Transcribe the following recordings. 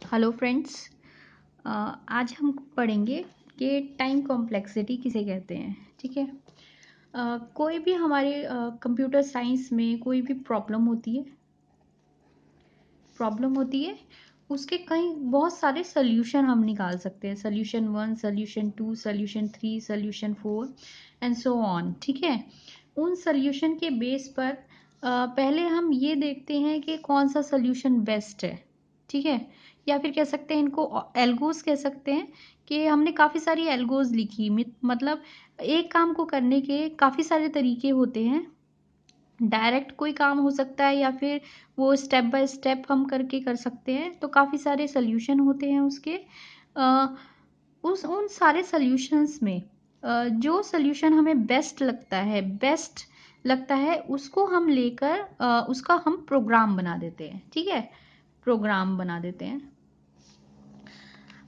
Hello friends. आज हम पढ़ेंगे कि टाइम कॉम्प्लेक्सिटी किसे कहते हैं। ठीक है। कोई भी हमारे कंप्यूटर साइंस में कोई भी प्रॉब्लम होती है उसके कई बहुत सारे सोल्यूशन हम निकाल सकते हैं। Solution 1, solution 2, solution 3, solution 4 and so on. ठीक है। उन सोल्यूशन के बेस पर पहले हम ये देखते हैं कि कौन सा सोल्यूशन बेस्ट है। ठीक है। या फिर कह सकते हैं इनको एल्गोज कह सकते हैं कि हमने काफ़ी सारी एल्गोज लिखी। मतलब एक काम को करने के काफ़ी सारे तरीके होते हैं। डायरेक्ट कोई काम हो सकता है या फिर वो स्टेप बाय स्टेप हम करके कर सकते हैं। तो काफ़ी सारे सल्यूशन होते हैं उसके। अ, उस उन सारे सल्यूशंस में जो सल्यूशन हमें बेस्ट लगता है उसको हम लेकर उसका हम प्रोग्राम बना देते हैं। ठीक है। प्रोग्राम बना देते हैं।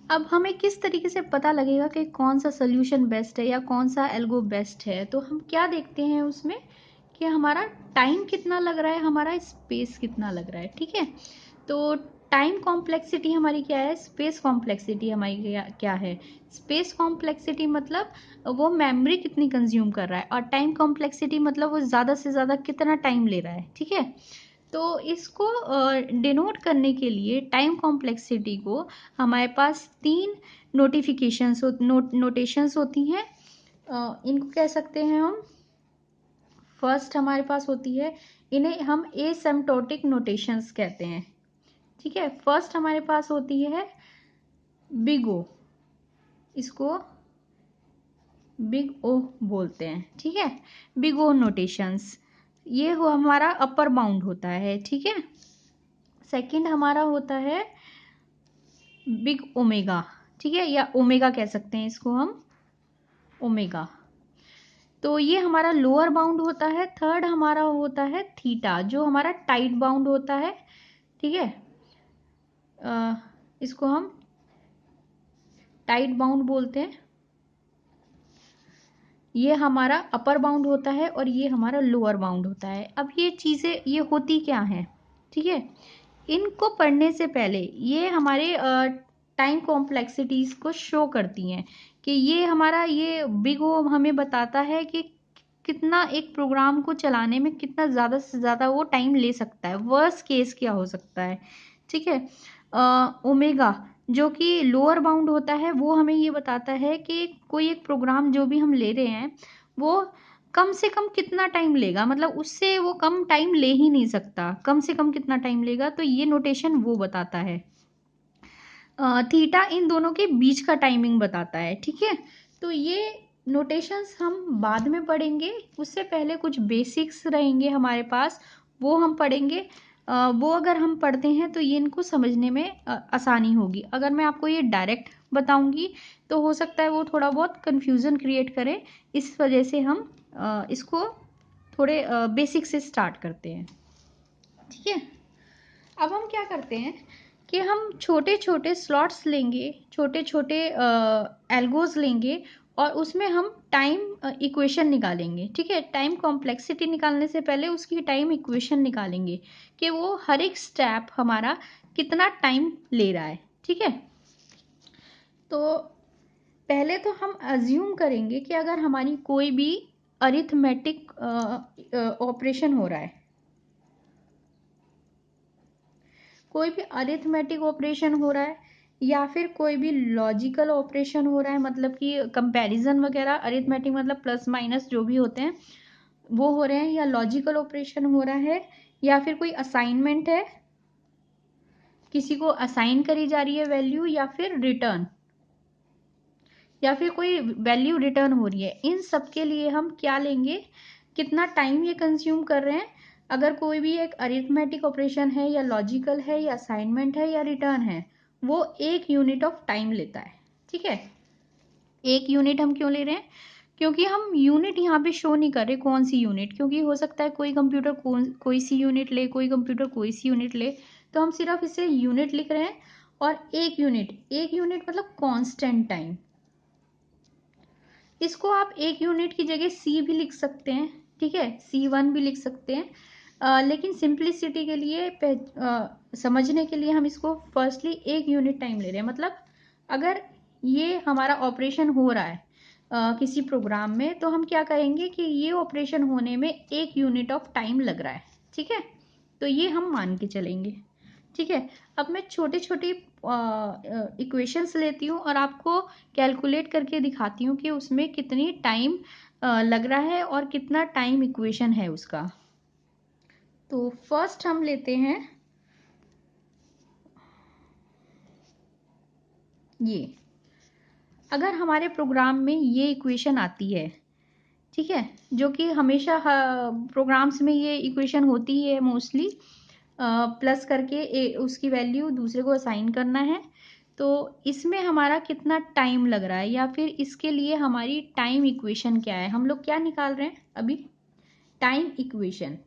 अब हमें किस तरीके से पता लगेगा कि कौन सा सल्यूशन बेस्ट है या कौन सा एल्गो बेस्ट है। तो हम क्या देखते हैं उसमें कि हमारा टाइम कितना लग रहा है, हमारा स्पेस कितना लग रहा है। ठीक है। तो टाइम कॉम्प्लेक्सिटी हमारी क्या है, स्पेस कॉम्प्लेक्सिटी हमारी क्या है। स्पेस कॉम्प्लेक्सिटी मतलब वो मेमोरी कितनी कंज्यूम कर रहा है, और टाइम कॉम्प्लेक्सिटी मतलब वो ज़्यादा से ज़्यादा कितना टाइम ले रहा है। ठीक है। तो इसको डिनोट करने के लिए टाइम कॉम्प्लेक्सिटी को हमारे पास 3 नोटेशंस होती हैं। इनको कह सकते हैं हम। फर्स्ट हमारे पास होती है, इन्हें हम एसिम्प्टोटिक नोटेशंस कहते हैं। ठीक है। फर्स्ट हमारे पास होती है बिग ओ, इसको बिग ओ बोलते हैं। ठीक है। बिग ओ नोटेशंस, ये हो हमारा अपर बाउंड होता है। ठीक है। सेकंड हमारा होता है बिग ओमेगा। ठीक है, या ओमेगा कह सकते हैं इसको हम, ओमेगा। तो ये हमारा लोअर बाउंड होता है। थर्ड हमारा होता है थीटा, जो हमारा टाइट बाउंड होता है। ठीक है। इसको हम टाइट बाउंड बोलते हैं। ये हमारा अपर बाउंड होता है और ये हमारा लोअर बाउंड होता है। अब ये चीज़ें ये होती क्या हैं। ठीक है। इनको पढ़ने से पहले ये हमारे टाइम कॉम्प्लेक्सिटीज़ को शो करती हैं कि ये हमारा ये बिग ओ हमें बताता है कि कितना एक प्रोग्राम को चलाने में कितना ज़्यादा से ज़्यादा वो टाइम ले सकता है, वर्स्ट केस क्या हो सकता है। ठीक है। ओमेगा जो कि लोअर बाउंड होता है वो हमें ये बताता है कि कोई एक प्रोग्राम जो भी हम ले रहे हैं वो कम से कम कितना टाइम लेगा, मतलब उससे वो कम टाइम ले ही नहीं सकता। कम से कम कितना टाइम लेगा, तो ये नोटेशन वो बताता है। थीटा इन दोनों के बीच का टाइमिंग बताता है। ठीक है। तो ये नोटेशंस हम बाद में पढ़ेंगे, उससे पहले कुछ बेसिक्स रहेंगे हमारे पास, वो हम पढ़ेंगे। वो अगर हम पढ़ते हैं तो ये इनको समझने में आसानी होगी। अगर मैं आपको ये डायरेक्ट बताऊंगी तो हो सकता है वो थोड़ा बहुत कन्फ्यूज़न क्रिएट करे। इस वजह से हम इसको थोड़े बेसिक से स्टार्ट करते हैं। ठीक है। अब हम क्या करते हैं कि हम छोटे छोटे स्लॉट्स लेंगे, छोटे छोटे एल्गोज लेंगे, और उसमें हम टाइम इक्वेशन निकालेंगे। ठीक है। टाइम कॉम्प्लेक्सिटी निकालने से पहले उसकी टाइम इक्वेशन निकालेंगे कि वो हर एक स्टेप हमारा कितना टाइम ले रहा है। ठीक है। तो पहले तो हम अज्यूम करेंगे कि अगर हमारी कोई भी अरिथमेटिक ऑपरेशन हो रहा है, कोई भी अरिथमेटिक ऑपरेशन हो रहा है या फिर कोई भी लॉजिकल ऑपरेशन हो रहा है, मतलब कि कंपैरिजन वगैरह, अरिथमेटिक मतलब प्लस माइनस जो भी होते हैं वो हो रहे हैं, या लॉजिकल ऑपरेशन हो रहा है, या फिर कोई असाइनमेंट है, किसी को असाइन करी जा रही है वैल्यू, या फिर रिटर्न, या फिर कोई वैल्यू रिटर्न हो रही है। इन सब के लिए हम क्या लेंगे, कितना टाइम ये कंज्यूम कर रहे हैं। अगर कोई भी एक अरिथमेटिक ऑपरेशन है या लॉजिकल है या असाइनमेंट है या रिटर्न है, वो 1 यूनिट ऑफ टाइम लेता है। ठीक है। 1 यूनिट हम क्यों ले रहे हैं, क्योंकि हम यूनिट यहाँ पे शो नहीं कर रहे कौन सी यूनिट, क्योंकि हो सकता है कोई कंप्यूटर कोई सी यूनिट ले, कोई कंप्यूटर कोई सी यूनिट ले। तो हम सिर्फ इसे यूनिट लिख रहे हैं। और 1 यूनिट मतलब कांस्टेंट टाइम। इसको आप 1 यूनिट की जगह सी भी लिख सकते हैं। ठीक है। C1 भी लिख सकते हैं। लेकिन सिंप्लिसिटी के लिए समझने के लिए हम इसको फर्स्टली 1 यूनिट टाइम ले रहे हैं। मतलब अगर ये हमारा ऑपरेशन हो रहा है किसी प्रोग्राम में, तो हम क्या कहेंगे कि ये ऑपरेशन होने में 1 यूनिट ऑफ टाइम लग रहा है। ठीक है, तो ये हम मान के चलेंगे। ठीक है, अब मैं छोटे छोटे इक्वेशंस लेती हूँ और आपको कैलकुलेट करके दिखाती हूँ कि उसमें कितनी टाइम लग रहा है और कितना टाइम इक्वेशन है उसका। तो फर्स्ट हम लेते हैं ये। अगर हमारे प्रोग्राम में ये इक्वेशन आती है, ठीक है, जो कि हमेशा प्रोग्राम्स में ये इक्वेशन होती है मोस्टली, प्लस करके उसकी वैल्यू दूसरे को असाइन करना है, तो इसमें हमारा कितना टाइम लग रहा है या फिर इसके लिए हमारी टाइम इक्वेशन क्या है, हम लोग क्या निकाल रहे हैं अभी, टाइम इक्वेशन।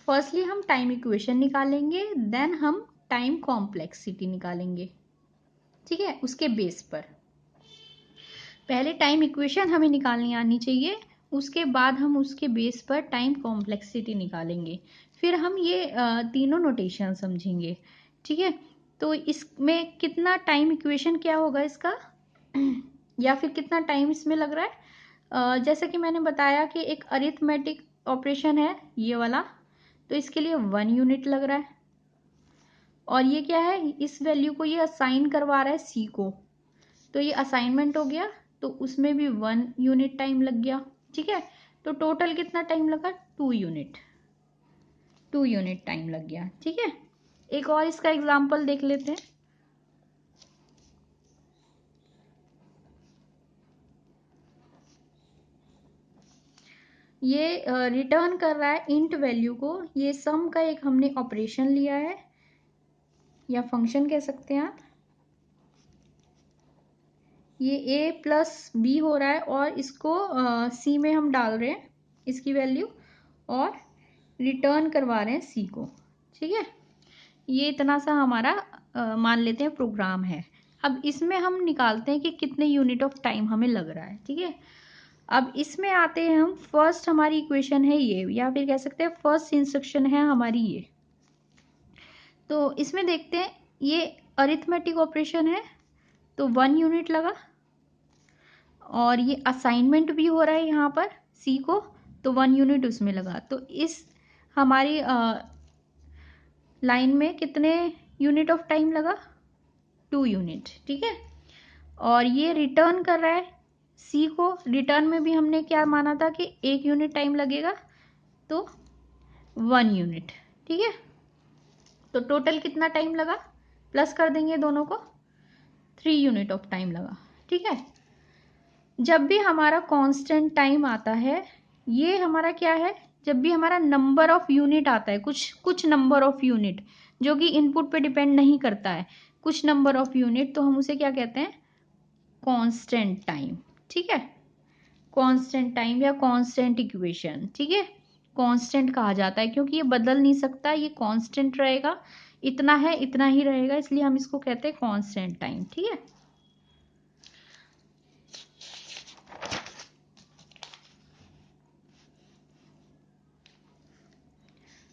फर्स्टली हम टाइम इक्वेशन निकालेंगे, देन हम टाइम कॉम्प्लेक्सिटी निकालेंगे। ठीक है, उसके बेस पर पहले टाइम इक्वेशन हमें निकालनी आनी चाहिए, उसके बाद हम उसके बेस पर टाइम कॉम्प्लेक्सिटी निकालेंगे। फिर हम ये तीनों नोटेशन समझेंगे। ठीक है, तो इसमें कितना टाइम इक्वेशन क्या होगा इसका या फिर कितना टाइम इसमें लग रहा है। जैसा कि मैंने बताया कि एक अरिथमेटिक ऑपरेशन है ये वाला, तो इसके लिए 1 यूनिट लग रहा है। और ये क्या है, इस वैल्यू को ये असाइन करवा रहा है सी को, तो ये असाइनमेंट हो गया, तो उसमें भी 1 यूनिट टाइम लग गया। ठीक है, तो टोटल कितना टाइम लगा, 2 यूनिट टाइम लग गया। ठीक है, एक और इसका एग्जांपल देख लेते हैं। ये रिटर्न कर रहा है इंट वैल्यू को। ये सम का एक हमने ऑपरेशन लिया है या फंक्शन कह सकते हैं आप। ये a प्लस बी हो रहा है और इसको सी में हम डाल रहे हैं इसकी वैल्यू और रिटर्न करवा रहे हैं सी को। ठीक है, ये इतना सा हमारा मान लेते हैं प्रोग्राम है। अब इसमें हम निकालते हैं कि कितने यूनिट ऑफ टाइम हमें लग रहा है। ठीक है, अब इसमें आते हैं हम, फर्स्ट हमारी इक्वेशन है ये, या फिर कह सकते हैं फर्स्ट इंस्ट्रक्शन है हमारी ये। तो इसमें देखते हैं, ये अरिथमेटिक ऑपरेशन है तो 1 यूनिट लगा, और ये असाइनमेंट भी हो रहा है यहाँ पर सी को, तो 1 यूनिट उसमें लगा। तो इस हमारी लाइन में कितने यूनिट ऑफ टाइम लगा, 2 यूनिट। ठीक है, और ये रिटर्न कर रहा है सी को, रिटर्न में भी हमने क्या माना था कि 1 यूनिट टाइम लगेगा, तो 1 यूनिट। ठीक है, तो टोटल कितना टाइम लगा, प्लस कर देंगे दोनों को, 3 यूनिट ऑफ टाइम लगा। ठीक है, जब भी हमारा कांस्टेंट टाइम आता है, ये हमारा क्या है, जब भी हमारा नंबर ऑफ यूनिट आता है, कुछ नंबर ऑफ यूनिट जो कि इनपुट पे डिपेंड नहीं करता है, कुछ नंबर ऑफ यूनिट, तो हम उसे क्या कहते हैं, कांस्टेंट टाइम। ठीक है, कांस्टेंट टाइम या कांस्टेंट इक्वेशन। ठीक है, कांस्टेंट कहा जाता है क्योंकि ये बदल नहीं सकता, ये कांस्टेंट रहेगा, इतना है इतना ही रहेगा, इसलिए हम इसको कहते हैं कांस्टेंट टाइम। ठीक है,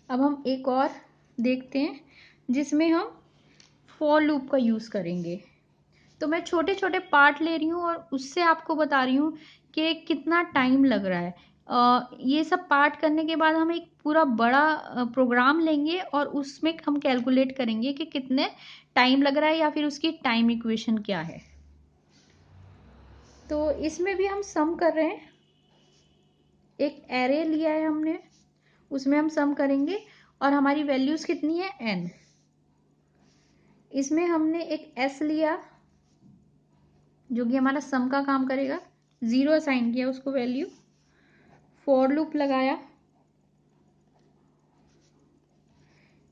अब हम एक और देखते हैं जिसमें हम फॉर लूप का यूज़ करेंगे। तो मैं छोटे छोटे पार्ट ले रही हूँ और उससे आपको बता रही हूँ कि कितना टाइम लग रहा है। ये सब पार्ट करने के बाद हम एक पूरा बड़ा प्रोग्राम लेंगे और उसमें हम कैलकुलेट करेंगे कि कितने टाइम लग रहा है या फिर उसकी टाइम इक्वेशन क्या है। तो इसमें भी हम सम कर रहे हैं, एक एरे लिया है हमने, उसमें हम सम करेंगे और हमारी वैल्यूज कितनी है, n। इसमें हमने एक s लिया जो कि हमारा सम का काम करेगा, 0 असाइन किया उसको वैल्यू, फॉर लूप लगाया,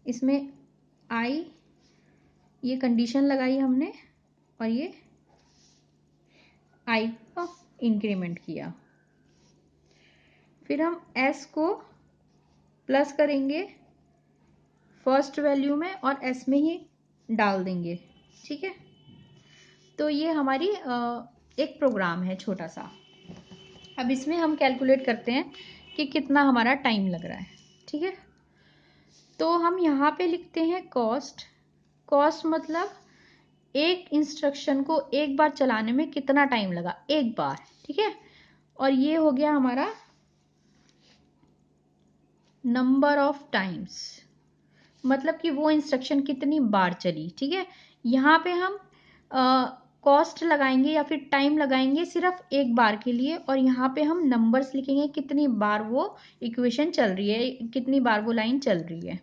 इसमें i ये कंडीशन लगाई हमने और ये i का इंक्रीमेंट किया। फिर हम s को प्लस करेंगे फर्स्ट वैल्यू में और s में ही डाल देंगे। ठीक है, तो ये हमारी एक प्रोग्राम है छोटा सा। अब इसमें हम कैलकुलेट करते हैं कि कितना हमारा टाइम लग रहा है। ठीक है। तो हम यहाँ पे लिखते हैं कॉस्ट। कॉस्ट मतलब एक इंस्ट्रक्शन को एक बार चलाने में कितना टाइम लगा, एक बार, ठीक है। और ये हो गया हमारा नंबर ऑफ टाइम्स, मतलब कि वो इंस्ट्रक्शन कितनी बार चली, ठीक है। यहाँ पे हम कॉस्ट लगाएंगे या फिर टाइम लगाएंगे सिर्फ एक बार के लिए, और यहाँ पे हम नंबर्स लिखेंगे कितनी बार वो इक्वेशन चल रही है, कितनी बार वो लाइन चल रही है।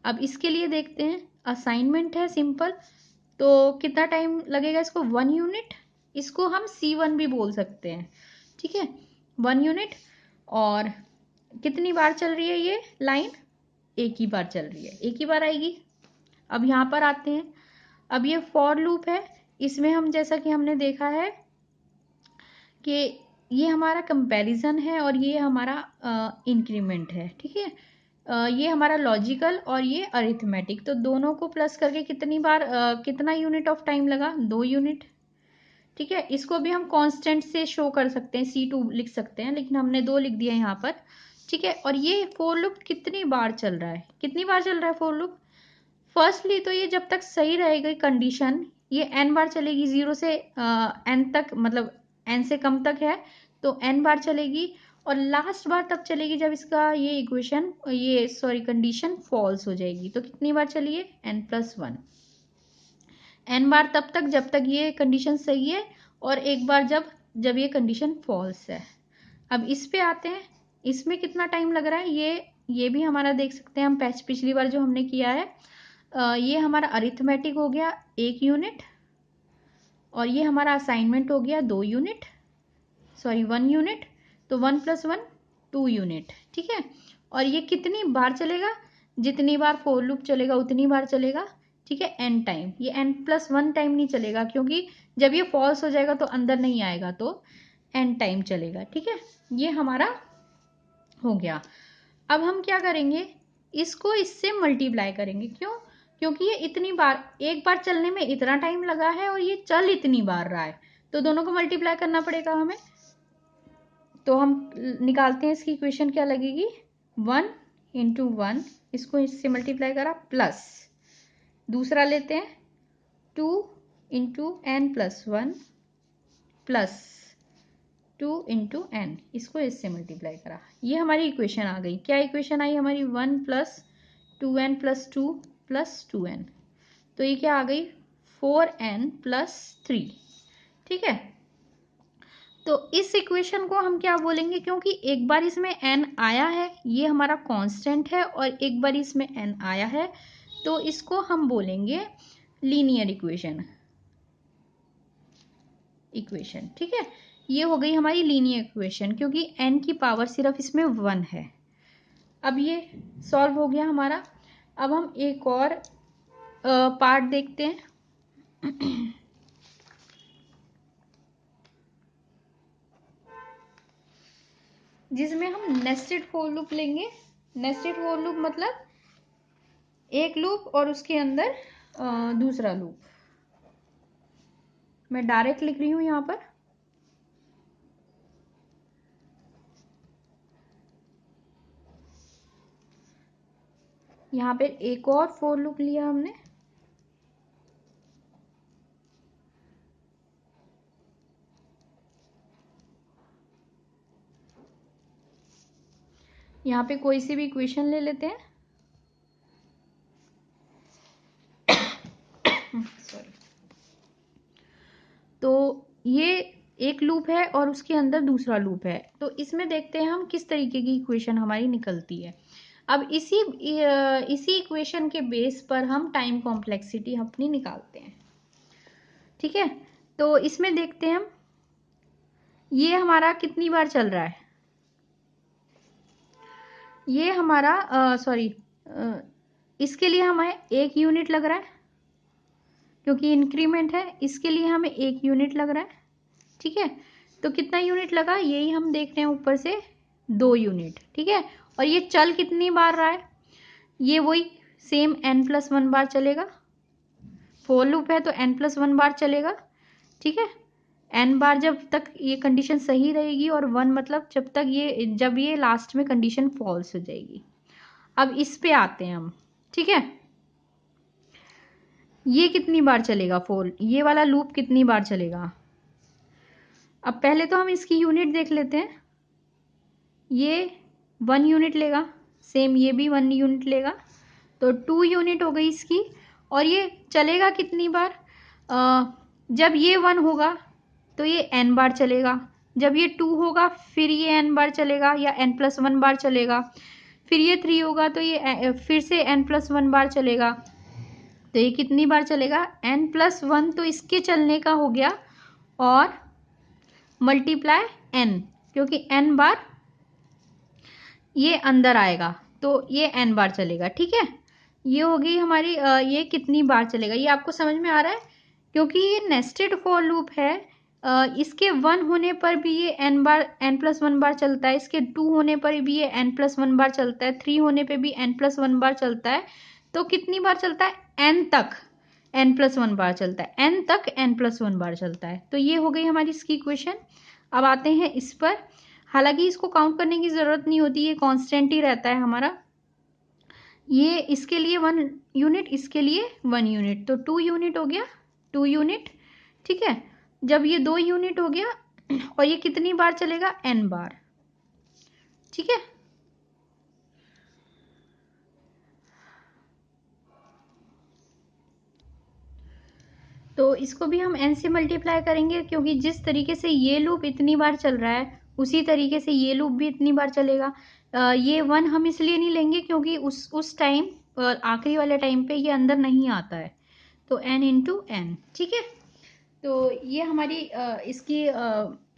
अब इसके लिए देखते हैं, असाइनमेंट है सिंपल, तो कितना टाइम लगेगा इसको, 1 यूनिट। इसको हम C1 भी बोल सकते हैं, ठीक है, 1 यूनिट। और कितनी बार चल रही है ये लाइन, एक ही बार चल रही है, एक ही बार आएगी। अब यहाँ पर आते हैं, अब ये फॉर लूप है, इसमें हम जैसा कि हमने देखा है कि ये हमारा कंपैरिजन है और ये हमारा इंक्रीमेंट है, ठीक है। ये हमारा लॉजिकल और ये अरिथमेटिक, तो दोनों को प्लस करके कितनी बार कितना यूनिट ऑफ टाइम लगा, 2 यूनिट, ठीक है। इसको भी हम कांस्टेंट से शो कर सकते हैं, C2 लिख सकते हैं, लेकिन हमने 2 लिख दिया यहाँ पर, ठीक है। और ये फोर लूप कितनी बार चल रहा है, कितनी बार चल रहा है फोर लूप, फर्स्टली तो ये जब तक सही रहेगी कंडीशन, ये n बार चलेगी, 0 से n तक, मतलब n से कम तक है तो n बार चलेगी, और लास्ट बार तब चलेगी जब इसका ये इक्वेशन, ये सॉरी कंडीशन फॉल्स हो जाएगी। तो कितनी बार चली है, n+1, n बार तब तक जब तक ये कंडीशन सही है, और एक बार जब ये कंडीशन फॉल्स है। अब इस पे आते हैं, इसमें कितना टाइम लग रहा है, ये भी हमारा देख सकते हैं हम, पिछली बार जो हमने किया है, ये हमारा अरिथमेटिक हो गया 1 यूनिट, और ये हमारा असाइनमेंट हो गया 2 यूनिट, सॉरी 1 यूनिट, तो 1 + 1 2 यूनिट, ठीक है। और ये कितनी बार चलेगा, जितनी बार फोर लूप चलेगा उतनी बार चलेगा, ठीक है, n टाइम। ये n+1 टाइम नहीं चलेगा, क्योंकि जब ये फॉल्स हो जाएगा तो अंदर नहीं आएगा, तो n टाइम चलेगा, ठीक है। ये हमारा हो गया। अब हम क्या करेंगे, इसको इससे मल्टीप्लाई करेंगे, क्यों, क्योंकि ये इतनी बार, एक बार चलने में इतना टाइम लगा है और ये चल इतनी बार रहा है, तो दोनों को मल्टीप्लाई करना पड़ेगा हमें। तो हम निकालते हैं, इसकी इक्वेशन क्या लगेगी, 1 × 1, इसको इससे मल्टीप्लाई करा, प्लस दूसरा लेते हैं 2 × n+1 प्लस 2 × n, इसको इससे मल्टीप्लाई करा, ये हमारी इक्वेशन आ गई। क्या इक्वेशन आई हमारी, 1 + 2n + 2 + 2n, तो ये क्या आ गई, 4n + 3, ठीक है। तो इस इक्वेशन को हम क्या बोलेंगे, क्योंकि एक बार इसमें n आया है, ये हमारा कांस्टेंट है, और एक बार इसमें n आया है, तो इसको हम बोलेंगे लीनियर इक्वेशन, ठीक है। ये हो गई हमारी लीनियर इक्वेशन, क्योंकि n की पावर सिर्फ इसमें 1 है। अब ये सॉल्व हो गया हमारा। अब हम एक और पार्ट देखते हैं जिसमें हम नेस्टेड फॉर लूप लेंगे। नेस्टेड फॉर लूप मतलब एक लूप और उसके अंदर दूसरा लूप। मैं डायरेक्ट लिख रही हूं यहाँ पर, यहाँ पे एक और फॉर लूप लिया हमने, यहाँ पे कोई सी भी इक्वेशन ले लेते हैं, सॉरी। तो ये एक लूप है और उसके अंदर दूसरा लूप है, तो इसमें देखते हैं हम किस तरीके की इक्वेशन हमारी निकलती है। अब इसी इक्वेशन के बेस पर हम टाइम कॉम्प्लेक्सिटी अपनी निकालते हैं, ठीक है। तो इसमें देखते हैं हम, ये हमारा कितनी बार चल रहा है, ये हमारा सॉरी इसके लिए हमें 1 यूनिट लग रहा है, क्योंकि इंक्रीमेंट है, इसके लिए हमें 1 यूनिट लग रहा है, ठीक है। तो कितना यूनिट लगा, यही हम देख रहे हैं ऊपर से, 2 यूनिट, ठीक है। और ये चल कितनी बार रहा है, ये वही सेम n+1 बार चलेगा, फोर लूप है तो n+1 बार चलेगा, ठीक है। n बार जब तक ये कंडीशन सही रहेगी, और 1 मतलब जब ये लास्ट में कंडीशन फॉल्स हो जाएगी। अब इस पे आते हैं हम, ठीक है। ये कितनी बार चलेगा फोर, ये वाला लूप कितनी बार चलेगा। अब पहले तो हम इसकी यूनिट देख लेते हैं। ये 1 यूनिट लेगा, सेम ये भी 1 यूनिट लेगा, तो 2 यूनिट हो गई इसकी। और ये चलेगा कितनी बार, जब ये 1 होगा तो ये n बार चलेगा, जब ये 2 होगा फिर ये n बार चलेगा या n+1 बार चलेगा, फिर ये 3 होगा तो ये फिर से n+1 बार चलेगा। तो ये कितनी बार चलेगा, n+1, तो इसके चलने का हो गया और मल्टीप्लाई n, क्योंकि n बार ये अंदर आएगा तो ये n बार चलेगा, ठीक है। ये हो गई हमारी ये कितनी बार चलेगा, ये आपको समझ में आ रहा है। क्योंकि ये नेस्टेड फॉर लूप है, इसके 1 होने पर भी ये n+1 बार चलता है, इसके 2 होने पर भी ये n+1 बार चलता है, 3 होने पे भी n+1 बार चलता है। तो कितनी बार चलता है, n तक n+1 बार चलता है, n तक n+1 बार चलता है। तो ये हो गई हमारी इसकी इक्वेशन। अब आते हैं इस पर। हालांकि इसको काउंट करने की ज़रूरत नहीं होती, ये कांस्टेंट ही रहता है हमारा। ये इसके लिए 1 यूनिट, इसके लिए 1 यूनिट, तो 2 यूनिट हो गया, 2 यूनिट, ठीक है। जब ये 2 यूनिट हो गया और ये कितनी बार चलेगा, n बार, ठीक है। तो इसको भी हम n से मल्टीप्लाई करेंगे, क्योंकि जिस तरीके से ये लूप इतनी बार चल रहा है उसी तरीके से ये लूप भी इतनी बार चलेगा। ये 1 हम इसलिए नहीं लेंगे क्योंकि उस टाइम आखिरी वाले टाइम पे ये अंदर नहीं आता है, तो n इंटू n, ठीक है। तो ये हमारी इसकी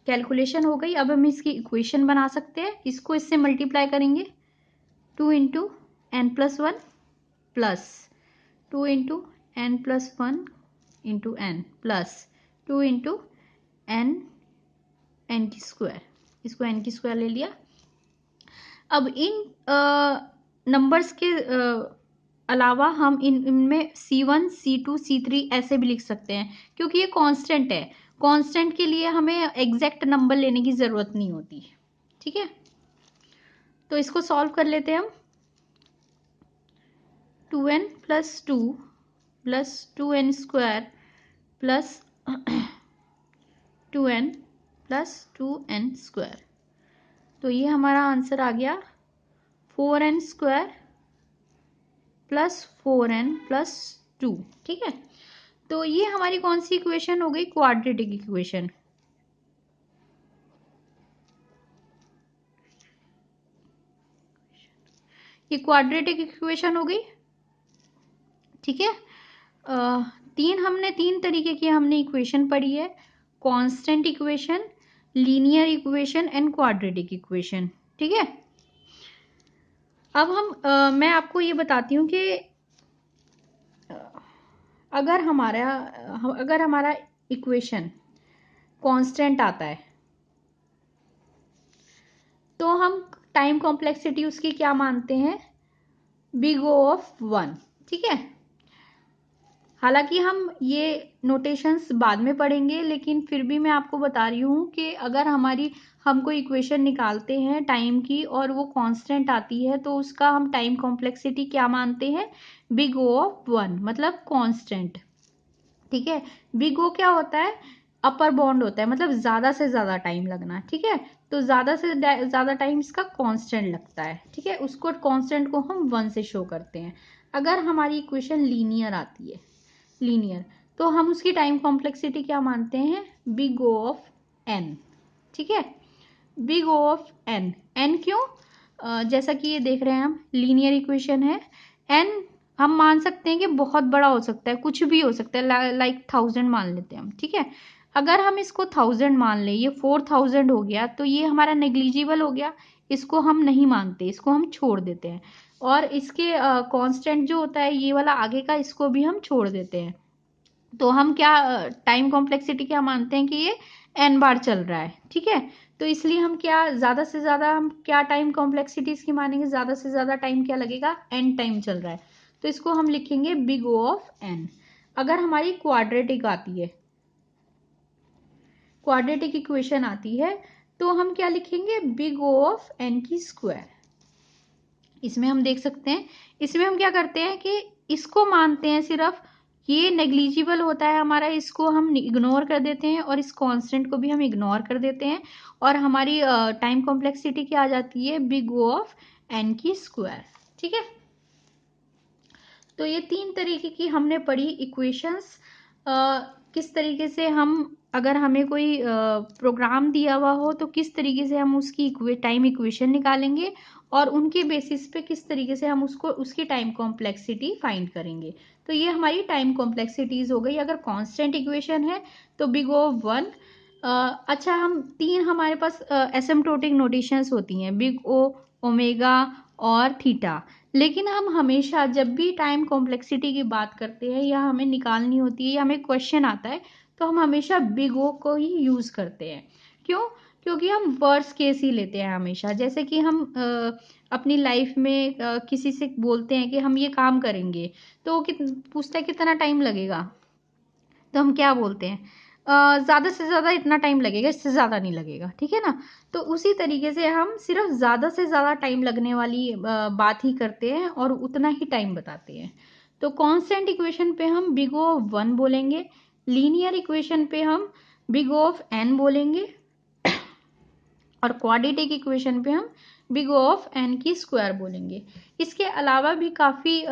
कैलकुलेशन हो गई। अब हम इसकी इक्वेशन बना सकते हैं, इसको इससे मल्टीप्लाई करेंगे, 2 into n+1 plus 2 into n+1 into n plus 2 into n की स्क्वायर, इसको n की स्क्वायर ले लिया। अब इन नंबर्स के अलावा हम इनमें C1, C2, C3 ऐसे भी लिख सकते हैं, क्योंकि ये कांस्टेंट है। कांस्टेंट के लिए हमें एग्जैक्ट नंबर लेने की ज़रूरत नहीं होती, ठीक है। तो इसको सॉल्व कर लेते हैं हम। 2n + 2 + 2n square plus 2n + 2n square, तो ये हमारा आंसर आ गया 4n स्क्वायर प्लस 4n + 2, ठीक है। तो ये हमारी कौन सी इक्वेशन हो गई, क्वाड्रेटिक इक्वेशन। ये क्वाड्रेटिक इक्वेशन हो गई, ठीक है। हमने 3 तरीके की हमने इक्वेशन पढ़ी है, constant equation, linear equation and quadratic equation, ठीक है। अब मैं आपको ये बताती हूँ कि अगर हमारा इक्वेशन कांस्टेंट आता है तो हम टाइम कॉम्प्लेक्सिटी उसकी क्या मानते हैं, बिग O ऑफ 1, ठीक है। हालांकि हम ये नोटेशंस बाद में पढ़ेंगे, लेकिन फिर भी मैं आपको बता रही हूँ कि अगर हम कोई इक्वेशन निकालते हैं टाइम की और वो कांस्टेंट आती है तो उसका हम टाइम कॉम्प्लेक्सिटी क्या मानते हैं, बिग O ऑफ 1, मतलब कांस्टेंट, ठीक है। बिग O क्या होता है, अपर बाउंड होता है, मतलब ज़्यादा से ज़्यादा टाइम लगना, ठीक है। तो ज़्यादा से ज़्यादा टाइम इसका कांस्टेंट लगता है, ठीक है। उसको कांस्टेंट को हम 1 से शो करते हैं। अगर हमारी इक्वेशन लीनियर आती है, लीनियर, तो हम उसकी टाइम कॉम्प्लेक्सिटी क्या मानते हैं, बिग O ऑफ n, ठीक है। Big O of n, n क्यों, जैसा कि ये देख रहे हैं हम लीनियर इक्वेशन है, n हम मान सकते हैं कि बहुत बड़ा हो सकता है, कुछ भी हो सकता है, लाइक 1000 मान लेते हैं हम, ठीक है। अगर हम इसको 1000 मान लें, ये 4000 हो गया तो ये हमारा नेग्लिजिबल हो गया, इसको हम नहीं मानते, इसको हम छोड़ देते हैं। और इसके कांस्टेंट जो होता है ये वाला आगे का, इसको भी हम छोड़ देते हैं। तो हम क्या टाइम कॉम्प्लेक्सिटी क्या मानते हैं कि ये n बार चल रहा है, ठीक है। तो इसलिए हम क्या ज़्यादा से ज़्यादा हम क्या टाइम कॉम्प्लेक्सिटी इसकी मानेंगे, ज़्यादा से ज़्यादा टाइम क्या लगेगा, n टाइम चल रहा है, तो इसको हम लिखेंगे बिग O ऑफ n। अगर हमारी क्वाड्रेटिक आती है, क्वाड्रेटिक इक्वेशन आती है, तो हम क्या लिखेंगे, बिग O ऑफ n की स्क्वायर, इसमें हम देख सकते हैं, इसमें हम क्या करते हैं कि इसको मानते हैं सिर्फ, ये नेग्लिजिबल होता है हमारा, इसको हम इग्नोर कर देते हैं और इस कांस्टेंट को भी हम इग्नोर कर देते हैं और हमारी टाइम कॉम्प्लेक्सिटी क्या आ जाती है, बिग O ऑफ n की स्क्वायर। ठीक है, तो ये 3 तरीके की हमने पढ़ी इक्वेशंस। किस तरीके से हम, अगर हमें कोई प्रोग्राम दिया हुआ हो तो किस तरीके से हम उसकी टाइम इक्वेशन निकालेंगे और उनके बेसिस पे किस तरीके से हम उसको उसकी टाइम कॉम्प्लेक्सिटी फाइंड करेंगे। तो ये हमारी टाइम कॉम्प्लेक्सिटीज हो गई। अगर कांस्टेंट इक्वेशन है तो बिग O ऑफ 1। अच्छा, हम 3 हमारे पास एसिम्प्टोटिक नोटेशंस होती हैं, बिग O, ओमेगा और थीटा। लेकिन हम हमेशा जब भी टाइम कॉम्प्लेक्सिटी की बात करते हैं या हमें निकालनी होती है या हमें क्वेश्चन आता है तो हम हमेशा बिग O को ही यूज करते हैं। क्यों? क्योंकि हम वर्स्ट केस ही लेते हैं हमेशा। जैसे कि हम अपनी लाइफ में किसी से बोलते हैं कि हम ये काम करेंगे, तो वो पूछता है कितना टाइम लगेगा, तो हम क्या बोलते हैं, ज़्यादा से ज़्यादा इतना टाइम लगेगा, इससे ज़्यादा नहीं लगेगा। ठीक है ना? तो उसी तरीके से हम सिर्फ ज़्यादा से ज़्यादा टाइम लगने वाली बात ही करते हैं और उतना ही टाइम बताते हैं। तो कांस्टेंट इक्वेशन पे हम बिग O ऑफ 1 बोलेंगे, लीनियर इक्वेशन पे हम बिग O ऑफ n बोलेंगे और क्वाड्रेटिक इक्वेशन पे हम बिग O ऑफ n की स्क्वायर बोलेंगे। इसके अलावा भी काफ़ी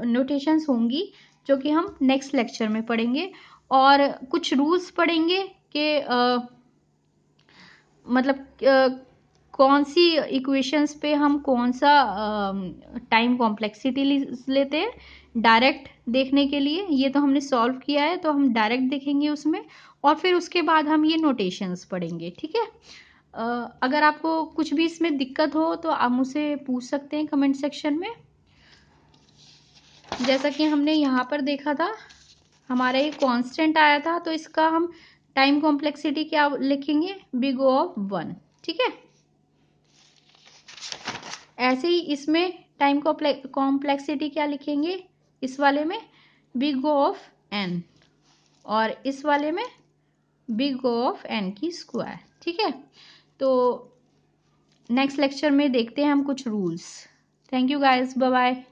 नोटेशंस होंगी जो कि हम नेक्स्ट लेक्चर में पढ़ेंगे और कुछ रूल्स पढ़ेंगे कि मतलब कौन सी इक्वेशंस पे हम कौन सा टाइम कॉम्प्लेक्सिटी लेते हैं डायरेक्ट देखने के लिए। ये तो हमने सॉल्व किया है तो हम डायरेक्ट देखेंगे उसमें, और फिर उसके बाद हम ये नोटेशंस पढ़ेंगे। ठीक है, अगर आपको कुछ भी इसमें दिक्कत हो तो आप मुझसे पूछ सकते हैं कमेंट सेक्शन में। जैसा कि हमने यहाँ पर देखा था, हमारा ये कांस्टेंट आया था तो इसका हम टाइम कॉम्प्लेक्सिटी क्या लिखेंगे, बिग O ऑफ 1। ठीक है, ऐसे ही इसमें टाइम कॉम्प्लेक्सिटी क्या लिखेंगे, इस वाले में बिग O ऑफ n और इस वाले में बिग O ऑफ n की स्क्वायर। ठीक है, तो नेक्स्ट लेक्चर में देखते हैं हम कुछ rules. Thank you guys, bye bye.